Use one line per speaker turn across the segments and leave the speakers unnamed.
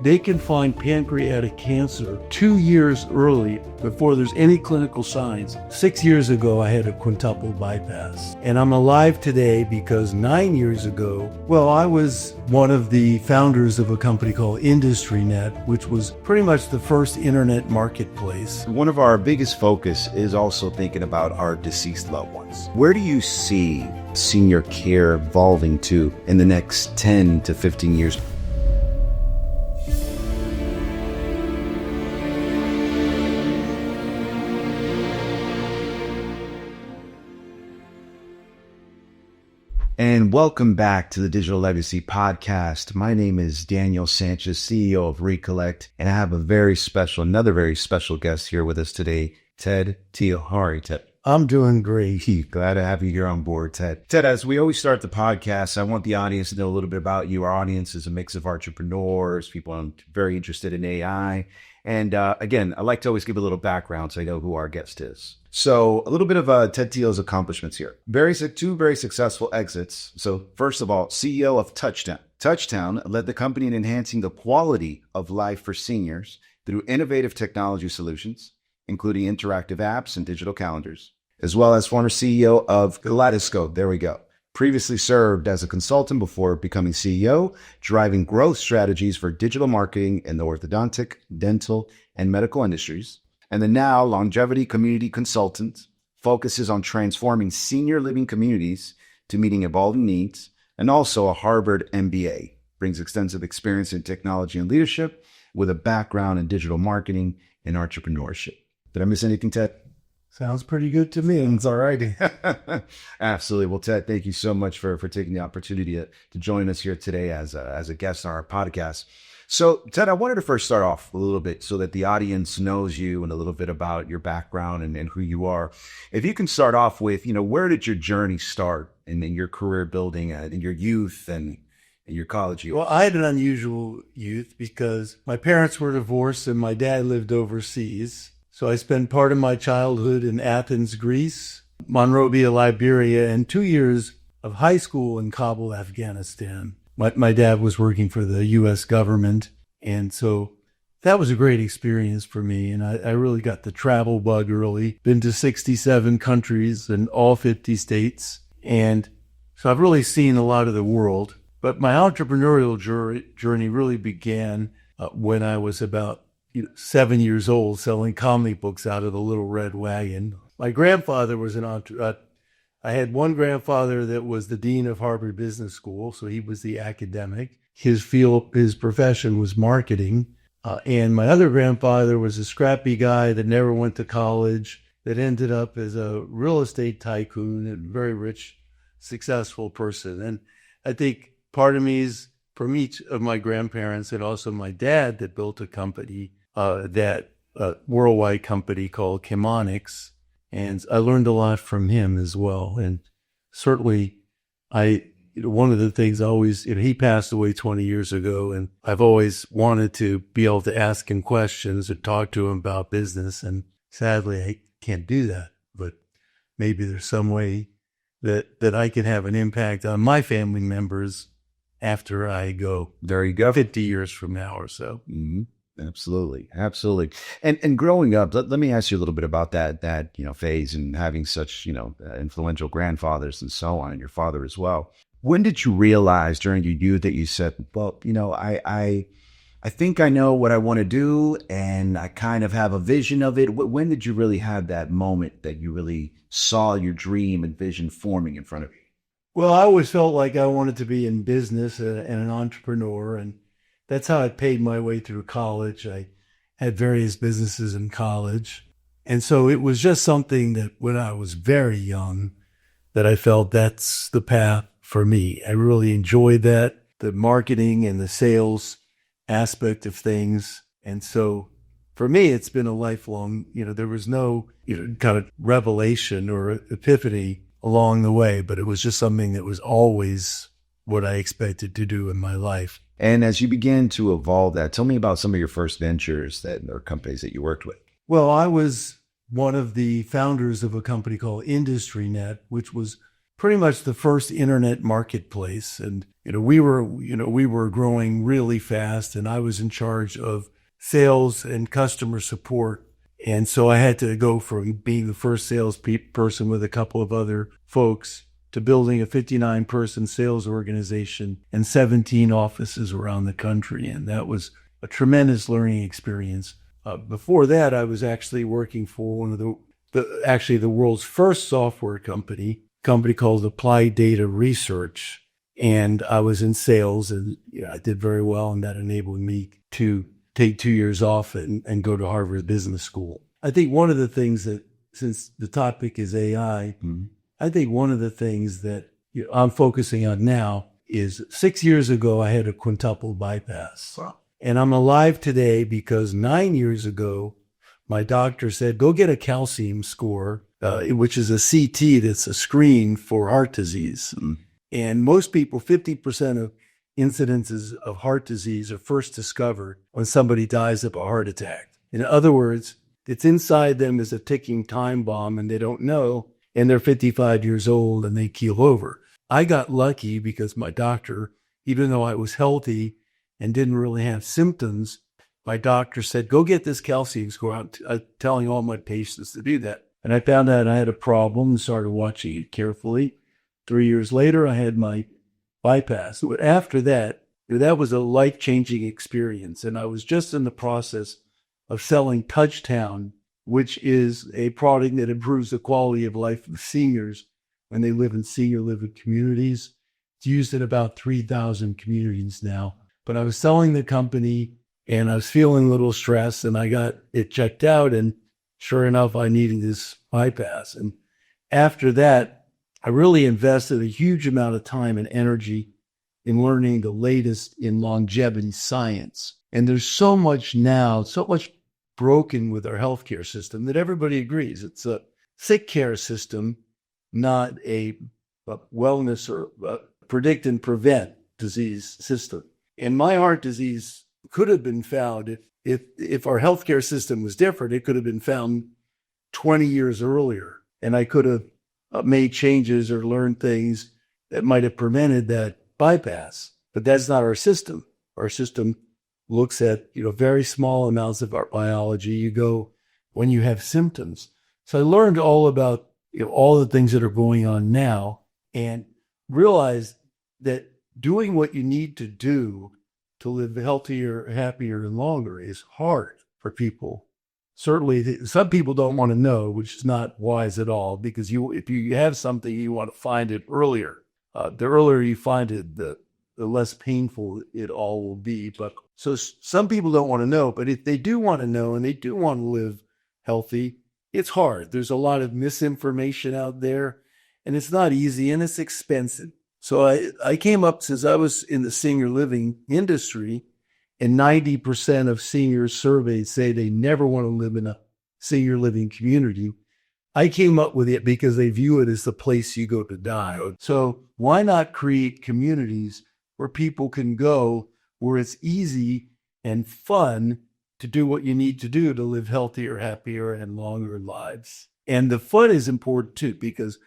They can find pancreatic cancer 2 years early before there's any clinical signs. 6 years ago, I had a quintuple bypass. And I'm alive today because 9 years ago, I was one of the founders of a company called IndustryNet, which was pretty much the first internet marketplace.
One of our biggest focus is also thinking about our deceased loved ones. Where do you see senior care evolving to in the next 10 to 15 years? And welcome back to the Digital Legacy Podcast. My name is Daniel Sanchez, CEO of Reekolect, and I have another very special guest here with us today, Ted Teele. How are you, Ted?
I'm doing great.
Glad to have you here on board, Ted. Ted, as we always start the podcast, I want the audience to know a little bit about you. Our audience is a mix of entrepreneurs, people very interested in AI. And again, I like to always give a little background so I know who our guest is. So a little bit of Ted Teele's accomplishments here. Two very successful exits. So first of all, CEO of Touchdown. Touchdown led the company in enhancing the quality of life for seniors through innovative technology solutions, including interactive apps and digital calendars, as well as former CEO of Kaleidoscope. There we go. Previously served as a consultant before becoming CEO, driving growth strategies for digital marketing in the orthodontic, dental, and medical industries. And the now longevity community consultant focuses on transforming senior living communities to meeting evolving needs, and also a Harvard MBA. Brings extensive experience in technology and leadership with a background in digital marketing and entrepreneurship. Did I miss anything, Ted?
Sounds pretty good to me.
It's all right. Absolutely. Well, Ted, thank you so much for taking the opportunity to join us here today as a guest on our podcast. So, Ted, I wanted to first start off a little bit so that the audience knows you and a little bit about your background and who you are. If you can start off with, where did your journey start in your career building in your youth and in your college years?
Well, I had an unusual youth because my parents were divorced and my dad lived overseas. So I spent part of my childhood in Athens, Greece, Monrovia, Liberia, and 2 years of high school in Kabul, Afghanistan. My dad was working for the U.S. government, and so that was a great experience for me, and I really got the travel bug early. Been to 67 countries in all 50 states, and so I've really seen a lot of the world. But my entrepreneurial journey really began when I was about 7 years old, selling comic books out of the Little Red Wagon. My grandfather was I had one grandfather that was the dean of Harvard Business School, so he was the academic. His profession was marketing. And my other grandfather was a scrappy guy that never went to college, that ended up as a real estate tycoon and very rich, successful person. And I think part of me is from each of my grandparents and also my dad that built a company, worldwide company called Chemonics. And I learned a lot from him as well. And certainly one of the things he passed away 20 years ago, and I've always wanted to be able to ask him questions and talk to him about business. And sadly, I can't do that, but maybe there's some way that I can have an impact on my family members after I go.
There you go.
50 years from now or so.
Mm-hmm. Absolutely. And growing up, let me ask you a little bit about that phase and having such, influential grandfathers and so on, and your father as well. When did you realize during your youth that you said, well, I think I know what I want to do and I kind of have a vision of it? When did you really have that moment that you really saw your dream and vision forming in front of you?
Well, I always felt like I wanted to be in business and an entrepreneur, and that's how I paid my way through college. I had various businesses in college. And so it was just something that when I was very young, that I felt that's the path for me. I really enjoyed that, the marketing and the sales aspect of things. And so for me, it's been a lifelong, there was no kind of revelation or epiphany along the way, but it was just something that was always what I expected to do in my life.
And as you began to evolve that, tell me about some of your first ventures or companies that you worked with.
Well, I was one of the founders of a company called IndustryNet, which was pretty much the first internet marketplace. And, we were growing really fast, and I was in charge of sales and customer support. And so I had to go from being the first sales person with a couple of other folks to building a 59-person sales organization and 17 offices around the country. And that was a tremendous learning experience. Before that, I was actually working for one of the world's first software company called Applied Data Research. And I was in sales, and I did very well, and that enabled me to take 2 years off and go to Harvard Business School. I think one of the things that, since the topic is AI, I think one of the things that I'm focusing on now is 6 years ago, I had a quintuple bypass. Wow. And I'm alive today because 9 years ago, my doctor said, go get a calcium score, which is a CT that's a screen for heart disease. And most people, 50% of incidences of heart disease are first discovered when somebody dies of a heart attack. In other words, it's inside them as a ticking time bomb, and they don't know, and they're 55 years old and they keel over. I got lucky because my doctor, even though I was healthy and didn't really have symptoms, my doctor said, go get this calcium score. I'm telling all my patients to do that. And I found out I had a problem and started watching it carefully. 3 years later, I had my bypass. After that, that was a life-changing experience. And I was just in the process of selling Touchtown, which is a product that improves the quality of life of seniors when they live in senior living communities. It's used in about 3,000 communities now. But I was selling the company, and I was feeling a little stressed, and I got it checked out, and sure enough, I needed this bypass. And after that, I really invested a huge amount of time and energy in learning the latest in longevity science. And there's so much now, so much broken with our healthcare system that everybody agrees it's a sick care system, not a wellness or predict and prevent disease system. And my heart disease could have been found if our healthcare system was different. It could have been found 20 years earlier, and I could have made changes or learned things that might have prevented that bypass. But that's not our system. Our system looks at, very small amounts of our biology. You go when you have symptoms. So I learned all about, all the things that are going on now, and realized that doing what you need to do to live healthier, happier, and longer is hard for people. Certainly, some people don't want to know, which is not wise at all, because if you have something, you want to find it earlier. The earlier you find it, the less painful it all will be. But so some people don't want to know, but if they do want to know and they do want to live healthy, it's hard. There's a lot of misinformation out there, and it's not easy, and it's expensive. So I came up, since I was in the senior living industry, and 90% of seniors surveyed say they never want to live in a senior living community. I came up with it because they view it as the place you go to die. So why not create communities where people can go, where it's easy and fun to do what you need to do to live healthier, happier, and longer lives? And the fun is important too, because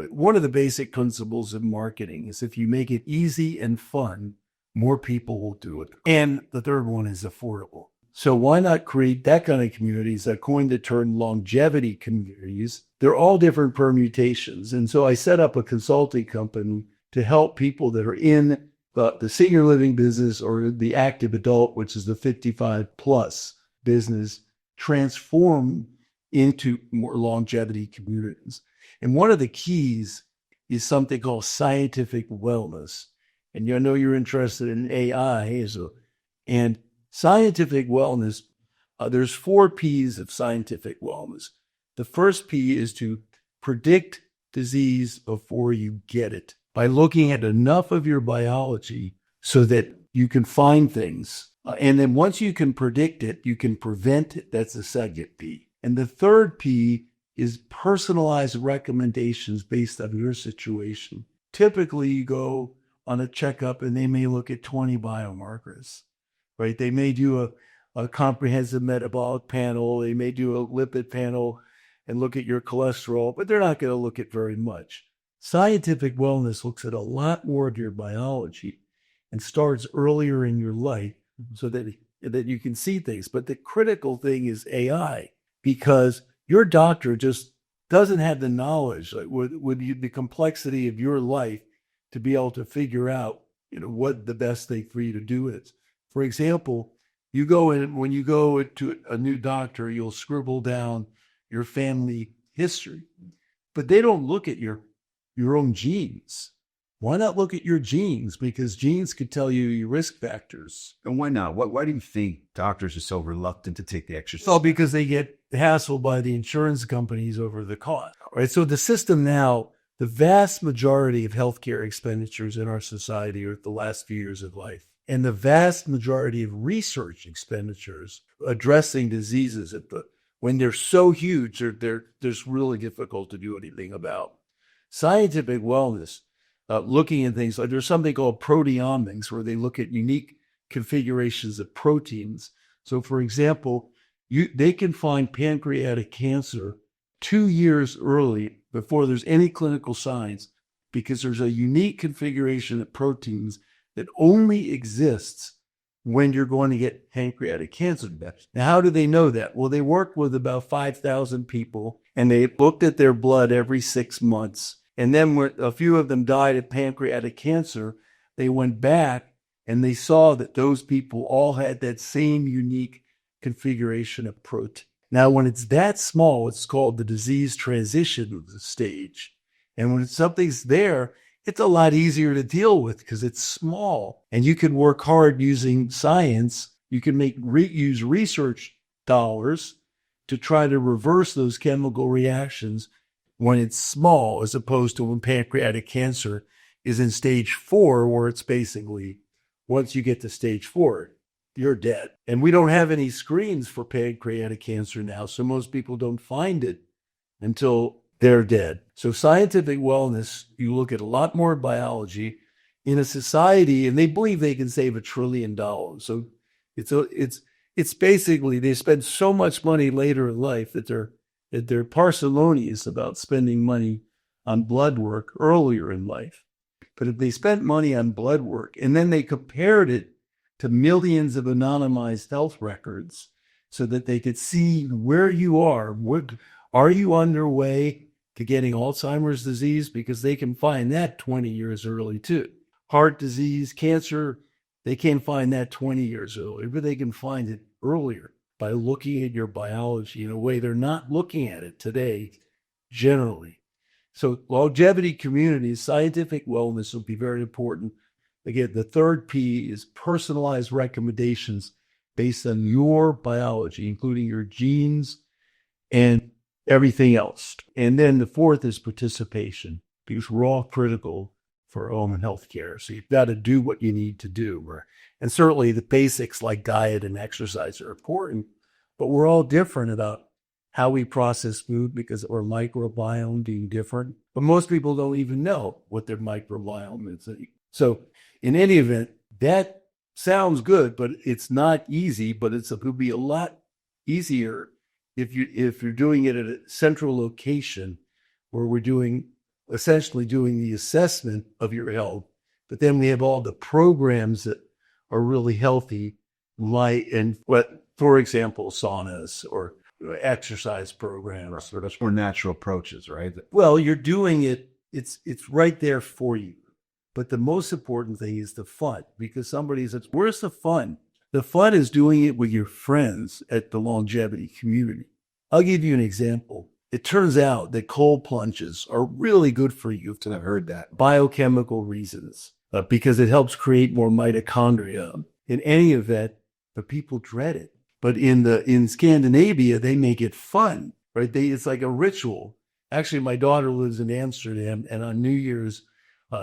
one of the basic principles of marketing is if you make it easy and fun, more people will do it. And the third one is affordable. So why not create that kind of communities? I coined the term longevity communities. They're all different permutations. And so I set up a consulting company to help people that are in the senior living business or the active adult, which is the 55 plus business, transform into more longevity communities. And one of the keys is something called scientific wellness. And I know you're interested in AI. And scientific wellness, there's 4 P's of scientific wellness. The first P is to predict disease before you get it by looking at enough of your biology so that you can find things. And then once you can predict it, you can prevent it. That's the second P. And the third P is personalized recommendations based on your situation. Typically, you go on a checkup and they may look at 20 biomarkers, right? They may do a comprehensive metabolic panel. They may do a lipid panel and look at your cholesterol, but they're not going to look at very much. Scientific wellness looks at a lot more of your biology and starts earlier in your life so that you can see things. But the critical thing is AI, because your doctor just doesn't have the knowledge, like the complexity of your life, to be able to figure out, what the best thing for you to do is. For example, when you go to a new doctor, you'll scribble down your family history, but they don't look at your own genes. Why not look at your genes? Because genes could tell you your risk factors.
And why not? Why do you think doctors are so reluctant to take the extra step?
Well, because they get hassled by the insurance companies over the cost. Right. So the system now, the vast majority of healthcare expenditures in our society are at the last few years of life. And the vast majority of research expenditures addressing diseases when they're so huge, they're really difficult to do anything about. Scientific wellness, looking at things like there's something called proteomics, where they look at unique configurations of proteins. So, for example, they can find pancreatic cancer 2 years early before there's any clinical signs, because there's a unique configuration of proteins that only exists when you're going to get pancreatic cancer. Now, how do they know that? Well, they worked with about 5,000 people, and they looked at their blood every 6 months. And then when a few of them died of pancreatic cancer, they went back and they saw that those people all had that same unique configuration of protein. Now, when it's that small, it's called the disease transition stage. And when something's there, it's a lot easier to deal with because it's small. And you can work hard using science. You can use research dollars to try to reverse those chemical reactions when it's small, as opposed to when pancreatic cancer is in stage 4, where it's basically, once you get to stage 4, you're dead. And we don't have any screens for pancreatic cancer now, so most people don't find it until they're dead. So scientific wellness, you look at a lot more biology in a society, and they believe they can save $1 trillion. So it's basically, they spend so much money later in life that they're parsimonious about spending money on blood work earlier in life. But if they spent money on blood work and then they compared it to millions of anonymized health records so that they could see where you are, are you on your way to getting Alzheimer's disease? Because they can find that 20 years early too. Heart disease, cancer, they can't find that 20 years early, but they can find it earlier by looking at your biology in a way they're not looking at it today, generally. So longevity communities, scientific wellness will be very important. Again, the third P is personalized recommendations based on your biology, including your genes and everything else. And then the fourth is participation, because we're all critical for home health care. So you've got to do what you need to do. And certainly the basics like diet and exercise are important, but we're all different about how we process food because of our microbiome being different. But most people don't even know what their microbiome is. So in any event, that sounds good, but it's not easy, but it will be a lot easier if you're doing it at a central location where we're essentially doing the assessment of your health. But then we have all the programs that are really healthy, for example, saunas or exercise programs.
So that's more natural approaches, right?
Well, you're doing it, it's right there for you. But the most important thing is the fun, because somebody says, where's the fun? The fun is doing it with your friends at the longevity community. I'll give you an example. It turns out that cold plunges are really good for you.
I've heard that.
Biochemical reasons, because it helps create more mitochondria. In any event, but people dread it. But in Scandinavia, they make it fun, right? It's like a ritual. Actually, my daughter lives in Amsterdam, and on New Year's,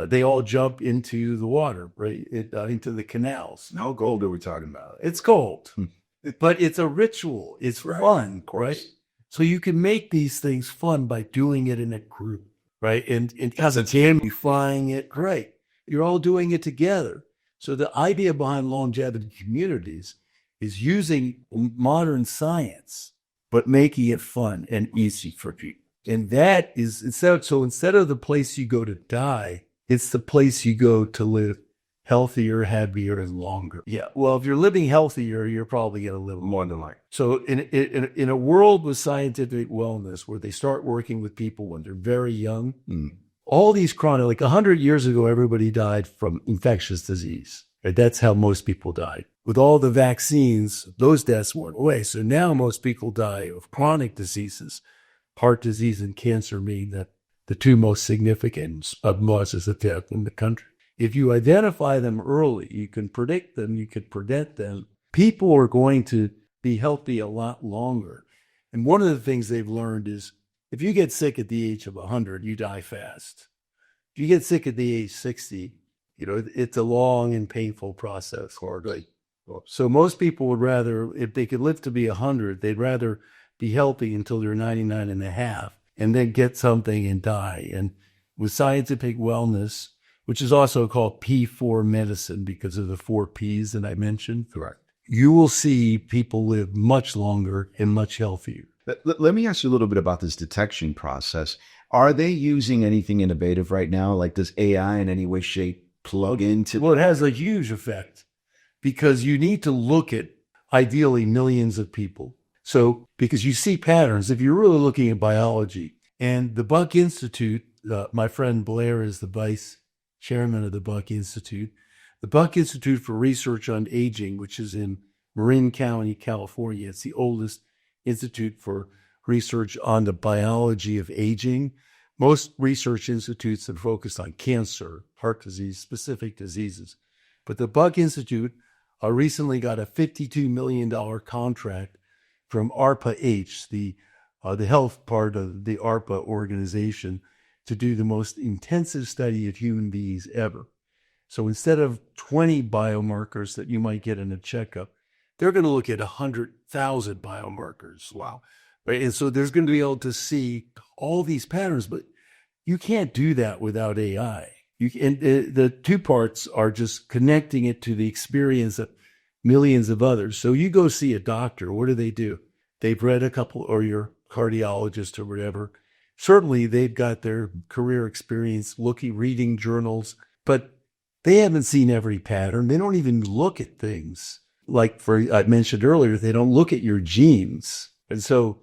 they all jump into the water, right? Into the canals.
How cold are we talking about?
It's cold, but it's a ritual. It's fun, right? So you can make these things fun by doing it in a group, right? And because it's amplifying it, great. You're all doing it together. So the idea behind longevity communities is using modern science, but making it fun and easy for people. And that is instead of the place you go to die, it's the place you go to live healthier, happier, and longer. Yeah. Well, if you're living healthier, you're probably going to live
More than like.
So in a world with scientific wellness where they start working with people when they're very young, all these chronic, like 100 years ago, everybody died from infectious disease. Right? That's how most people died. With all the vaccines, those deaths went away. So now most people die of chronic diseases, heart disease and cancer being the two most significant causes of death in the country. If you identify them early, you can predict them, you can prevent them. People are going to be healthy a lot longer. And one of the things they've learned is if you get sick at the age of 100, you die fast. If you get sick at the age 60, it's a long and painful process. Hardly. So most people would rather, if they could live to be 100, they'd rather be healthy until they're 99 and a half and then get something and die. And with scientific wellness, which is also called P4 medicine because of the 4 Ps that I mentioned.
Correct.
You will see people live much longer and much healthier.
Let me ask you a little bit about this detection process. Are they using anything innovative right now? Like, does AI in any way, shape plug into?
Well, it has a huge effect because you need to look at ideally millions of people. So because you see patterns, if you're really looking at biology, and the Buck Institute, my friend Blair is the vice chairman of the Buck Institute. The Buck Institute for Research on Aging, which is in Marin County, California. It's the oldest institute for research on the biology of aging. Most research institutes are focused on cancer, heart disease, specific diseases. But the Buck Institute recently got a $52 million contract from ARPA-H, the health part of the ARPA organization, to do the most intensive study of human beings ever. So instead of 20 biomarkers that you might get in a checkup, they're going to look at 100,000 biomarkers.
Wow.
Right? And so there's going to be able to see all these patterns, but you can't do that without AI. The two parts are just connecting it to the experience of millions of others. So you go see a doctor, what do? They've read a couple, or your cardiologist or whatever. Certainly, they've got their career experience reading journals, but they haven't seen every pattern. They don't even look at things. Like I mentioned earlier, they don't look at your genes. And so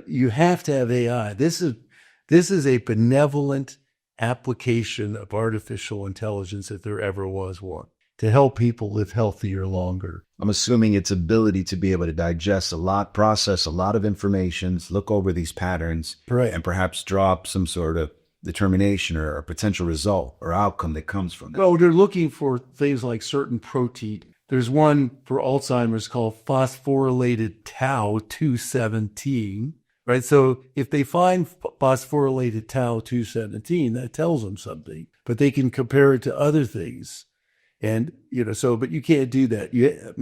you have to have AI. This is a benevolent application of artificial intelligence if there ever was one, to help people live healthier longer.
I'm assuming its ability to be able to digest a lot, process a lot of information, look over these patterns,
right,
and perhaps draw up some sort of determination or a potential result or outcome that comes from it.
Well, they're looking for things like certain protein. There's one for Alzheimer's called phosphorylated tau 217, right? So if they find phosphorylated tau 217, that tells them something, but they can compare it to other things. And, but you can't do that. You're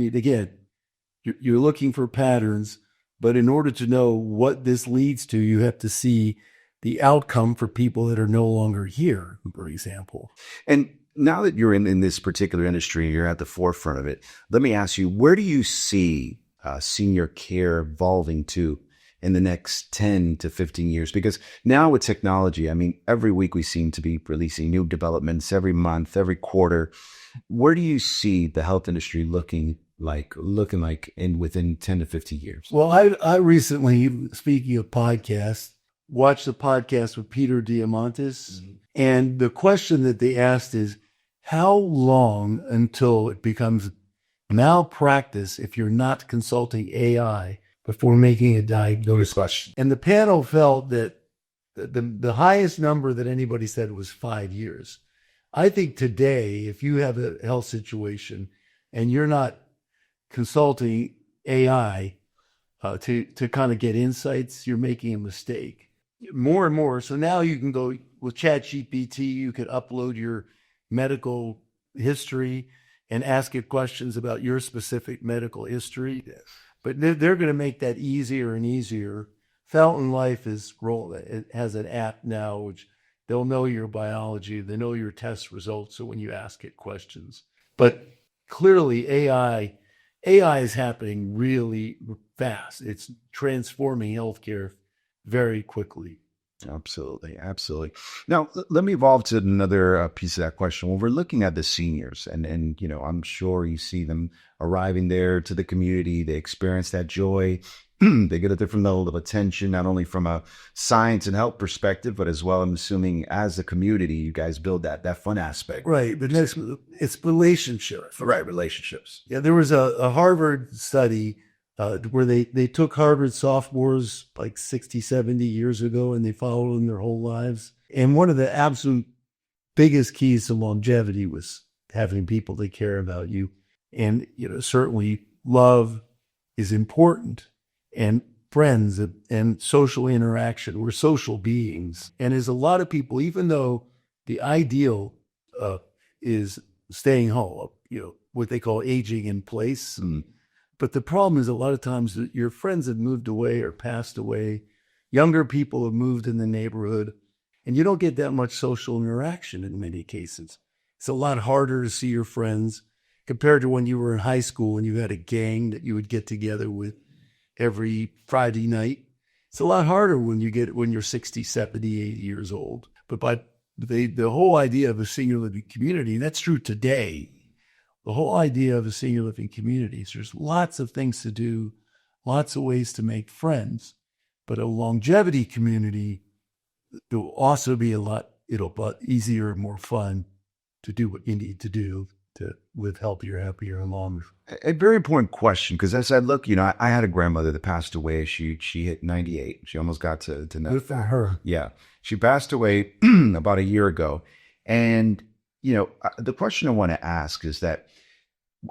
looking for patterns, but in order to know what this leads to, you have to see the outcome for people that are no longer here, for example.
And now that you're in this particular industry, you're at the forefront of it, let me ask you, where do you see senior care evolving to in the next 10 to 15 years? Because now with technology, every week we seem to be releasing new developments, every month, every quarter. Where do you see the health industry looking like within 10 to 15 years?
Well, I recently, speaking of podcasts, watched a podcast with Peter Diamandis, and the question that they asked is, how long until it becomes malpractice if you're not consulting AI before making a diagnosis? And the panel felt that the highest number that anybody said was 5 years. I think today, if you have a health situation and you're not consulting AI to kind of get insights, you're making a mistake. More and more. So now you can go with ChatGPT, you could upload your medical history and ask it questions about your specific medical history. Yes. But they're going to make that easier and easier. Fountain Life it has an app now, which they'll know your biology, they know your test results, so when you ask it questions. But clearly AI is happening really fast. It's transforming healthcare very quickly.
Absolutely. Absolutely. Now, let me evolve to another piece of that question. When we're looking at the seniors and, I'm sure you see them arriving there to the community, they experience that joy. They get a different level of attention, not only from a science and health perspective, but as well, I'm assuming as a community, you guys build that fun aspect.
Right. But it's relationships.
Right. Relationships.
Yeah. There was a Harvard study where they took Harvard sophomores like 60, 70 years ago and they followed them their whole lives. And one of the absolute biggest keys to longevity was having people that care about you. And, certainly love is important, and friends and social interaction. We're social beings. And there's a lot of people, even though the ideal is staying home, what they call aging in place. But the problem is a lot of times that your friends have moved away or passed away. Younger people have moved in the neighborhood, and you don't get that much social interaction in many cases. It's a lot harder to see your friends compared to when you were in high school and you had a gang that you would get together with every Friday night. It's a lot harder when you're 60, 70, 80 years old. But the whole idea of a senior living community, and that's true today, the whole idea of a senior living community is there's lots of things to do, lots of ways to make friends. But a longevity community will also be a lot easier and more fun to do what you need to do to live healthier, happier, and longer.
A very important question, because as I look, I had a grandmother that passed away. She hit 98. She almost got to
Good for her.
Yeah. She passed away about a year ago. And, the question I want to ask is that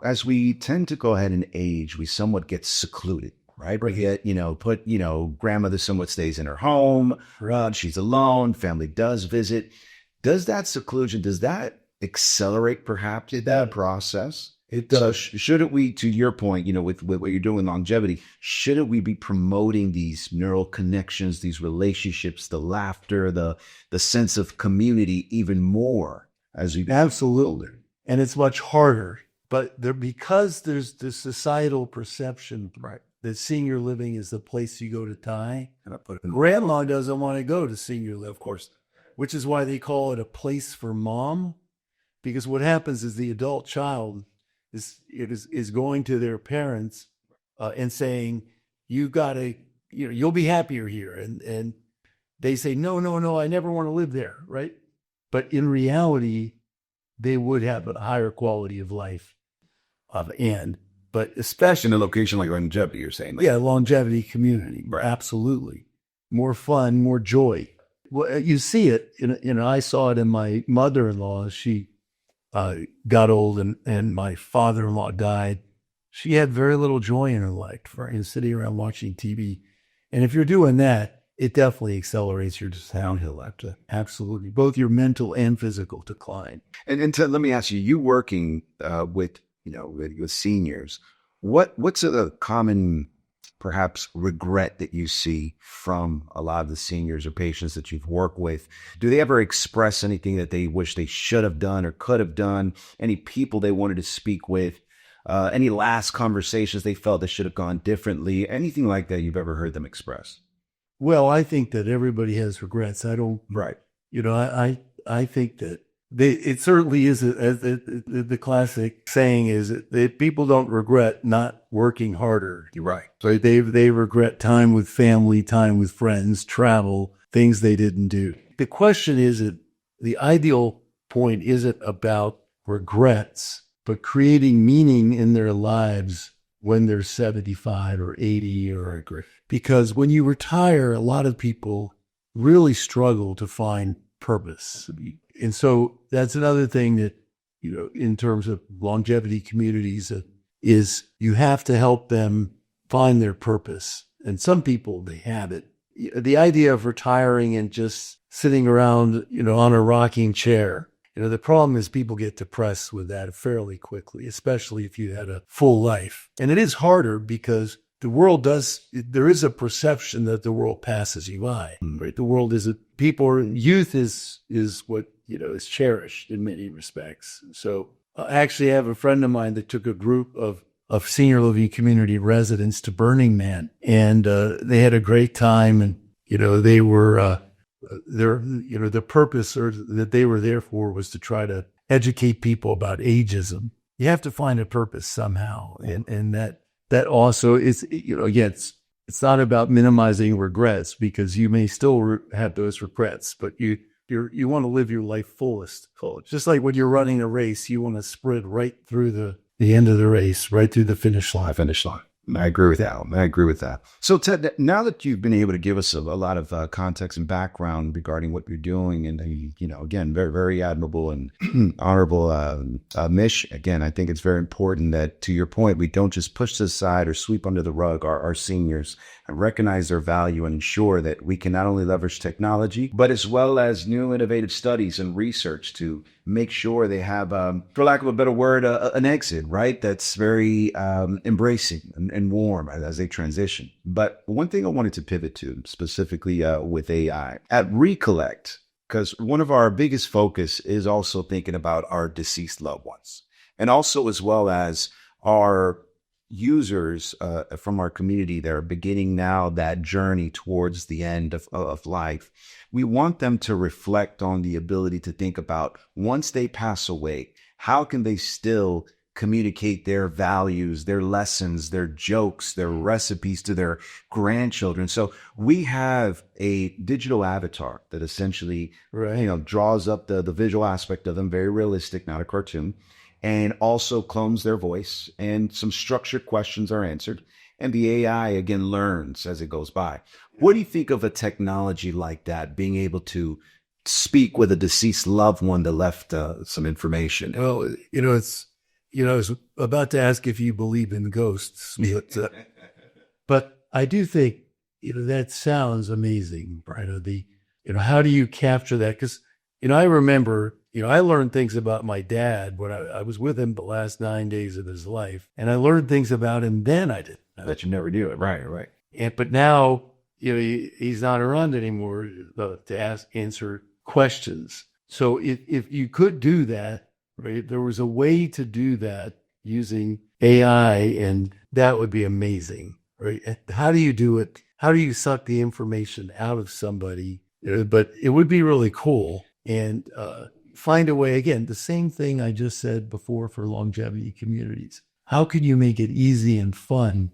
as we tend to go ahead and age, we somewhat get secluded, right? We get, grandmother somewhat stays in her home. Right. She's alone. Family does visit. Does that seclusion, does that accelerate perhaps that process?
It does.
So shouldn't we, to your point, with what you're doing in longevity, shouldn't we be promoting these neural connections, these relationships, the laughter, the sense of community even more as we
Absolutely. And it's much harder. But because there's this societal perception, right, that senior living is the place you go to die, grandma doesn't want to go to senior living, of course, which is why they call it a place for mom. Because what happens is the adult child is going to their parents and saying, you got to, you'll be happier here. And they say, no, I never want to live there, right? But in reality, they would have a higher quality of life. But especially
in a location like longevity, you're saying?
Yeah, longevity community.
Right.
Absolutely. More fun, more joy. Well, you see it, I saw it in my mother-in-law. She got old and my father-in-law died. She had very little joy in her life, sitting around watching TV. And if you're doing that, it definitely accelerates your downhill after. Absolutely. Both your mental and physical decline.
And Ted, let me ask you working with seniors, what's a common perhaps regret that you see from a lot of the seniors or patients that you've worked with? Do they ever express anything that they wish they should have done or could have done? Any people they wanted to speak with? Any last conversations they felt that should have gone differently? Anything like that you've ever heard them express?
Well, I think that everybody has regrets. I don't.
Right.
I think that it certainly is, the classic saying is that people don't regret not working harder.
You're right.
So they regret time with family, time with friends, travel, things they didn't do. The question is, the ideal point isn't about regrets, but creating meaning in their lives when they're 75 or 80 because when you retire, a lot of people really struggle to find purpose. And so that's another thing that, in terms of longevity communities, is you have to help them find their purpose. And some people, they have it. The idea of retiring and just sitting around, on a rocking chair, the problem is people get depressed with that fairly quickly, especially if you had a full life. And it is harder because there is a perception that the world passes you by, right? The world youth is what, is cherished in many respects. So I actually have a friend of mine that took a group of senior living community residents to Burning Man, and they had a great time. And, they were the purpose or that they were there for was to try to educate people about ageism. You have to find a purpose somehow. And that also is, again, it's not about minimizing regrets, because you may still have those regrets, but you want to live your life fullest. Just like when you're running a race, you want to sprint right through the end of the race, right through the finish line.
I agree with that. So Ted, now that you've been able to give us a lot of context and background regarding what you're doing, and again, very, very admirable and honorable Mish. Again, I think it's very important that, to your point, we don't just push this aside or sweep under the rug our seniors, and recognize their value and ensure that we can not only leverage technology, but as well as new innovative studies and research to make sure they have, for lack of a better word, an exit, right? That's very embracing and warm as they transition. But one thing I wanted to pivot to specifically with AI at Reekolect, because one of our biggest focus is also thinking about our deceased loved ones, and also as well as our users from our community that are beginning now that journey towards the end of life. We want them to reflect on the ability to think about, once they pass away, how can they still communicate their values, their lessons, their jokes, their recipes to their grandchildren. So we have a digital avatar that essentially draws up the visual aspect of them, very realistic, not a cartoon, and also clones their voice, and some structured questions are answered. And the AI, again, learns as it goes by. What do you think of a technology like that, being able to speak with a deceased loved one that left some information?
Well, I was about to ask if you believe in ghosts, but I do think, that sounds amazing, right? How do you capture that? Because, I remember, I learned things about my dad when I was with him the last 9 days of his life, and I learned things about him then I didn't know.
That you never knew it. Right.
But now, he's not around anymore to answer questions. So if you could do that, right, there was a way to do that using AI, and that would be amazing, right? How do you do it? How do you suck the information out of somebody? But it would be really cool, and find a way, again, the same thing I just said before for longevity communities. How can you make it easy and fun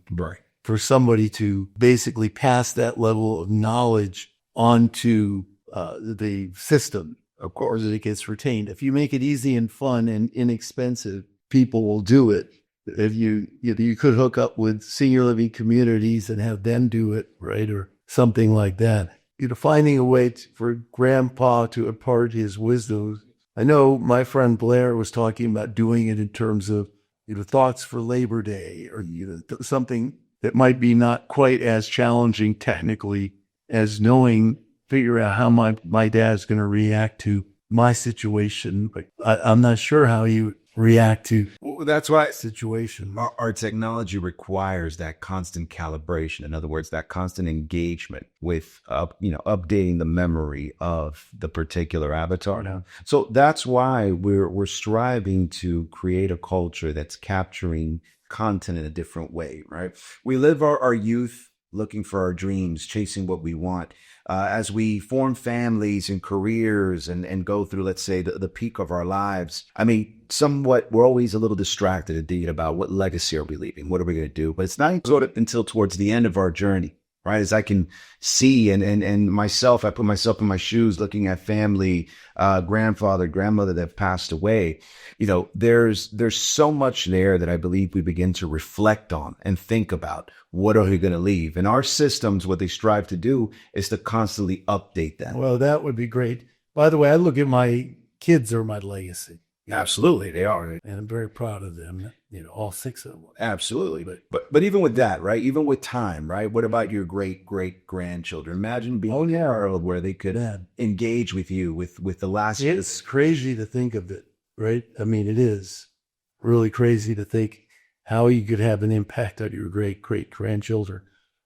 for somebody to basically pass that level of knowledge onto the system? Of course, it gets retained. If you make it easy and fun and inexpensive, people will do it. If you could hook up with senior living communities and have them do it, right, or something like that. Finding a way for grandpa to impart his wisdom. I know my friend Blair was talking about doing it in terms of thoughts for Labor Day, or something that might be not quite as challenging technically as figure out how my dad's going to react to my situation. But I'm not sure how you react to
that's why
situation.
Our technology requires that constant calibration. In other words, that constant engagement with updating the memory of the particular avatar.
Yeah.
So that's why we're striving to create a culture that's capturing content in a different way, right? We live our youth looking for our dreams, chasing what we want. As we form families and careers and go through, let's say, the peak of our lives, somewhat, we're always a little distracted and thinking about what legacy are we leaving? What are we going to do? But it's not until towards the end of our journey, right? As I can see and myself, I put myself in my shoes looking at family, grandfather, grandmother that have passed away. There's so much there that I believe we begin to reflect on and think about. What are we going to leave? And our systems, what they strive to do is to constantly update that.
Well, that would be great. By the way, I look at my kids are my legacy.
Absolutely, they are.
And I'm very proud of them, all 6 of them.
Absolutely. But even with that, right? Even with time, right? What about your great-great-grandchildren? Imagine being a world where they could engage with you with the last.
It's crazy to think of it, right? It is really crazy to think how you could have an impact on your great-great-grandchildren,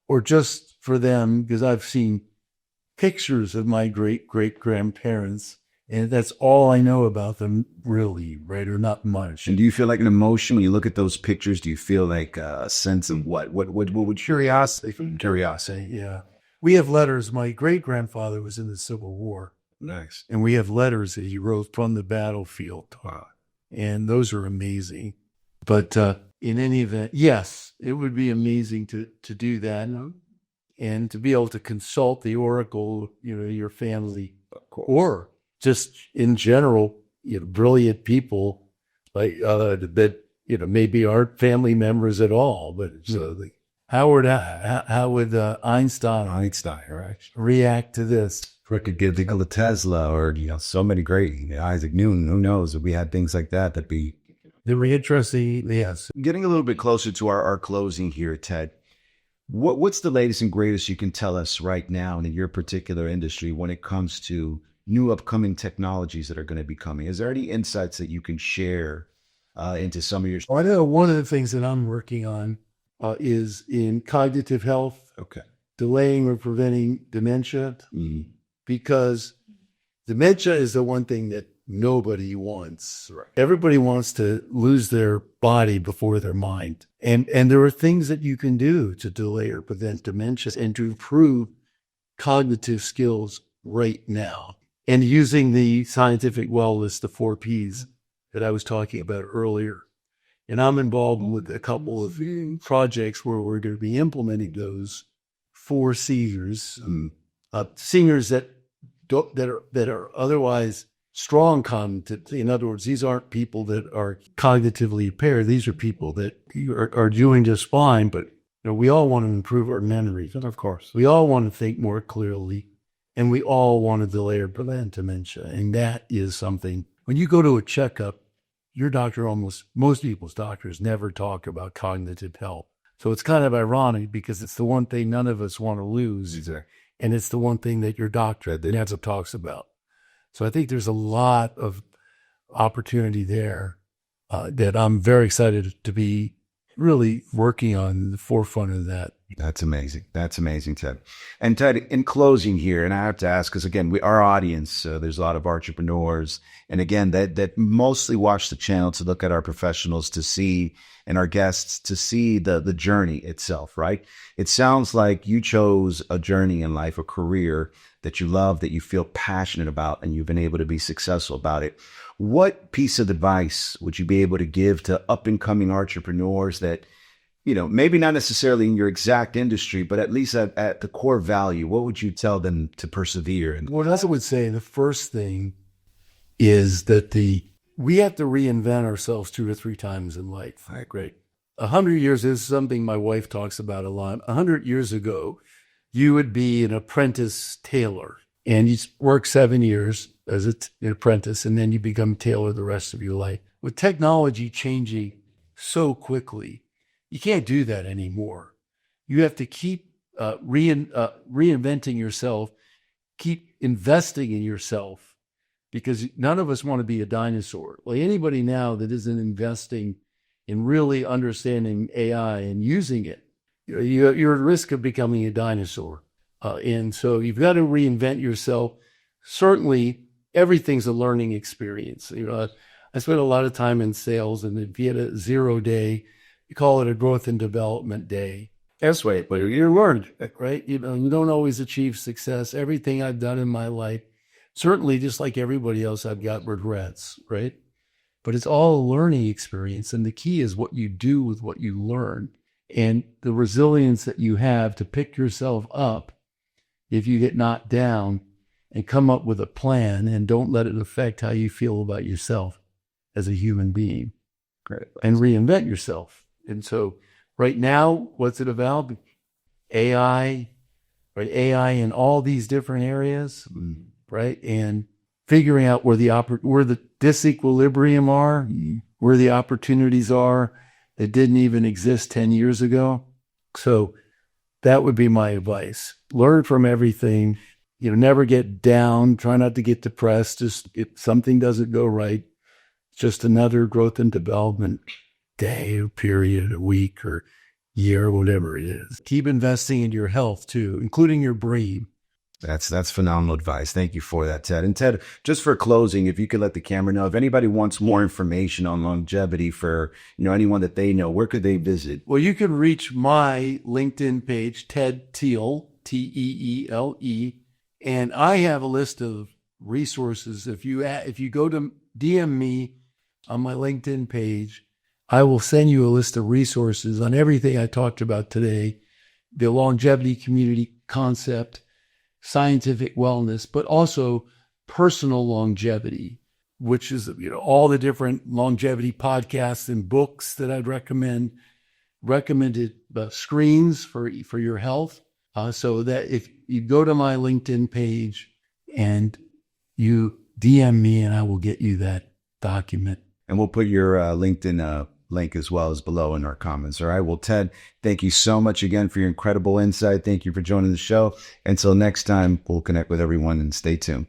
or just for them, because I've seen pictures of my great-great-grandparents, and that's all I know about them, really, right? Or not much.
And do you feel like an emotion when you look at those pictures? Do you feel like a sense of what would
curiosity? Curiosity, yeah. We have letters. My great-grandfather was in the Civil War,
Nice.
and we have letters that he wrote from the battlefield.
Wow.
And those are amazing. But in any event, yes, it would be amazing to do that and to be able to consult the oracle, your family, or just in general, brilliant people like that, maybe aren't family members at all. But how would Einstein
Right?
react to this?
Or it could give Nikola Tesla, or so many great Isaac Newton. Who knows if we had things like that? That'd be
interesting. Yes.
Getting a little bit closer to our closing here, Ted. What's the latest and greatest you can tell us right now in your particular industry when it comes to new upcoming technologies that are going to be coming? Is there any insights that you can share into some of your?
I know one of the things that I'm working on is in cognitive health.
Okay.
Delaying or preventing dementia, because dementia is the one thing that nobody wants.
Right.
Everybody wants to lose their body before their mind. And there are things that you can do to delay or prevent dementia and to improve cognitive skills right now. And using the scientific wellness, the 4 Ps that I was talking about earlier. And I'm involved with a couple of projects where we're going to be implementing those 4 seniors, seniors that are otherwise strong cognitively. In other words, these aren't people that are cognitively impaired. These are people that are doing just fine, but we all want to improve our memory.
Of course.
We all want to think more clearly, and we all want to delay or prevent dementia. And that is something, when you go to a checkup, your doctor, most people's doctors never talk about cognitive health. So it's kind of ironic because it's the one thing none of us want to lose.
Exactly.
And it's the one thing that your doctor never talks about. So I think there's a lot of opportunity there that I'm very excited to be really working on the forefront of that.
That's amazing. That's amazing, Ted. And Ted, in closing here, and I have to ask, because again, our audience, there's a lot of entrepreneurs, and again, that mostly watch the channel to look at our professionals to see, and our guests to see the journey itself, right? It sounds like you chose a journey in life, a career that you love, that you feel passionate about, and you've been able to be successful about it. What piece of advice would you be able to give to up and coming entrepreneurs that, maybe not necessarily in your exact industry, but at least at the core value? What would you tell them to persevere?
What I would say, the first thing is that we have to reinvent ourselves 2 or 3 times in life.
I agree.
100 years is something my wife talks about a lot. 100 years ago, you would be an apprentice tailor, and you work 7 years as an apprentice, and then you become tailor the rest of your life. With technology changing so quickly, you can't do that anymore. You have to keep reinventing yourself, keep investing in yourself, because none of us want to be a dinosaur. Like anybody now that isn't investing in really understanding AI and using it, you're at risk of becoming a dinosaur. And so you've got to reinvent yourself. Certainly, everything's a learning experience. I spent a lot of time in sales, and if you had a 0 day, you call it a growth and development day. That's right, but you learned, right? You don't always achieve success. Everything I've done in my life, certainly just like everybody else, I've got regrets, right? But it's all a learning experience. And the key is what you do with what you learn and the resilience that you have to pick yourself up if you get knocked down and come up with a plan and don't let it affect how you feel about yourself as a human being.
Great.
And reinvent yourself. And so right now, what's it about? AI, right? AI in all these different areas, right? And figuring out where the disequilibrium are, where the opportunities are that didn't even exist 10 years ago. So that would be my advice. Learn from everything. Never get down. Try not to get depressed. Just if something doesn't go right, it's just another growth and development day or period, a week or year, whatever it is. Keep investing in your health too, including your brain.
That's phenomenal advice. Thank you for that, Ted. And Ted, just for closing, if you could let the camera know, if anybody wants more information on longevity for anyone that they know, where could they visit?
Well, you can reach my LinkedIn page, Ted Teele, Teele. And I have a list of resources. If you go to DM me on my LinkedIn page, I will send you a list of resources on everything I talked about today, the longevity community concept, scientific wellness, but also personal longevity, which is, all the different longevity podcasts and books that I'd recommended screens for your health. So that if you go to my LinkedIn page and you DM me, and I will get you that document.
And we'll put your LinkedIn link as well as below in our comments. All right. Well, Ted, thank you so much again for your incredible insight. Thank you for joining the show. Until next time, we'll connect with everyone and stay tuned.